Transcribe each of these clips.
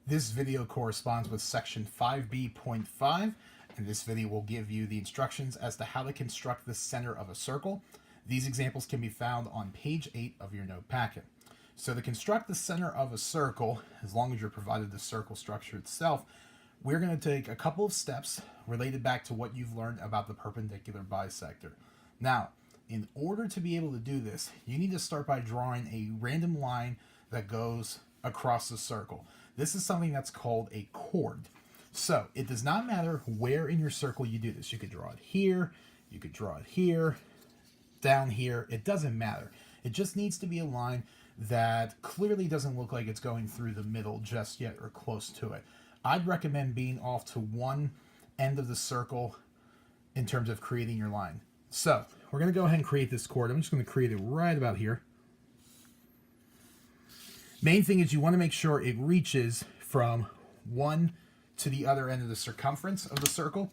This video corresponds with section 5B.5, and this video will give you the instructions as to how to construct the center of a circle. These examples can be found on page 8 of your note packet. So to construct the center of a circle, as long as you're provided the circle structure itself, we're going to take a couple of steps related back to what you've learned about the perpendicular bisector. Now, in order to be able to do this, you need to start by drawing a random line that goes across the circle. This is something that's called a chord. So it does not matter where in your circle you do this. You could draw it here, you could draw it here, down here. It doesn't matter. It just needs to be a line that clearly doesn't look like it's going through the middle just yet or close to it. I'd recommend being off to one end of the circle in terms of creating your line. So we're going to go ahead and create this chord. I'm just going to create it right about here. Main thing is you want to make sure it reaches from one to the other end of the circumference of the circle.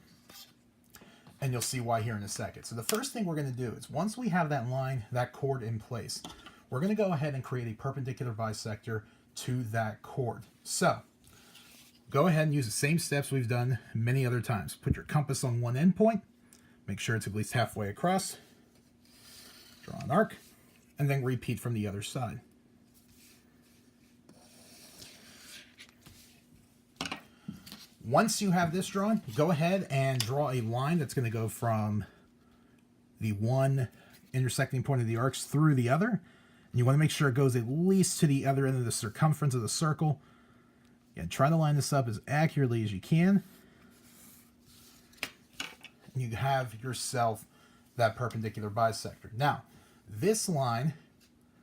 And you'll see why here in a second. So the first thing we're going to do is once we have that line, that chord in place, we're going to go ahead and create a perpendicular bisector to that chord. So go ahead and use the same steps we've done many other times. Put your compass on one end point. Make sure it's at least halfway across. Draw an arc. And then repeat from the other side. Once you have this drawn, go ahead and draw a line that's going to go from the one intersecting point of the arcs through the other. And you want to make sure it goes at least to the other end of the circumference of the circle. Again, try to line this up as accurately as you can. And you have yourself that perpendicular bisector. Now, this line,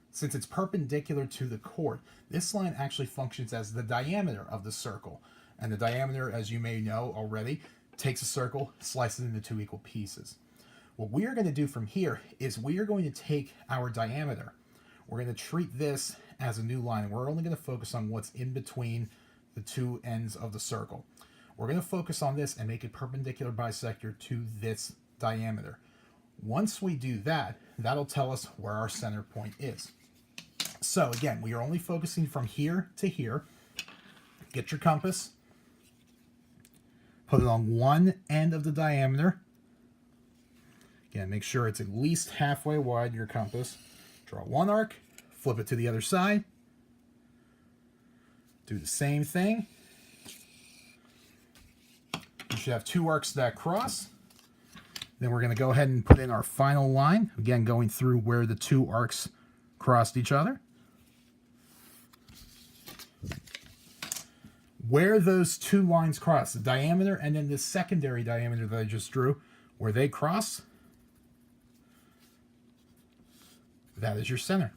since it's perpendicular to the chord, this line actually functions as the diameter of the circle. And the diameter, as you may know already, takes a circle, slices it into two equal pieces. What we are going to do from here is we are going to take our diameter. We're going to treat this as a new line, and we're only going to focus on what's in between the two ends of the circle. We're going to focus on this and make a perpendicular bisector to this diameter. Once we do that, that'll tell us where our center point is. So again, we are only focusing from here to here. Get your compass. Put it on one end of the diameter. Again, make sure it's at least halfway wide, your compass. Draw one arc, flip it to the other side. Do the same thing. You should have two arcs that cross. Then we're going to go ahead and put in our final line. Again, going through where the two arcs crossed each other. Where those two lines cross, the diameter and then the secondary diameter that I just drew, where they cross, that is your center.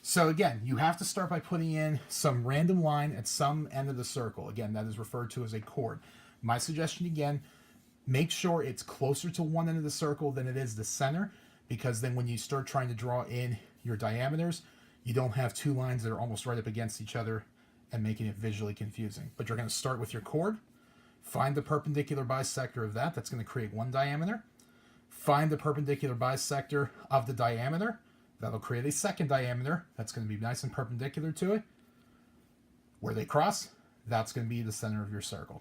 So again, you have to start by putting in some random line at some end of the circle. Again, that is referred to as a chord. My suggestion again, make sure it's closer to one end of the circle than it is the center, because then when you start trying to draw in your diameters, you don't have two lines that are almost right up against each other and making it visually confusing. But you're going to start with your chord, find the perpendicular bisector of that. That's going to create one diameter. Find the perpendicular bisector of the diameter. That'll create a second diameter. That's going to be nice and perpendicular to it. Where they cross, that's going to be the center of your circle.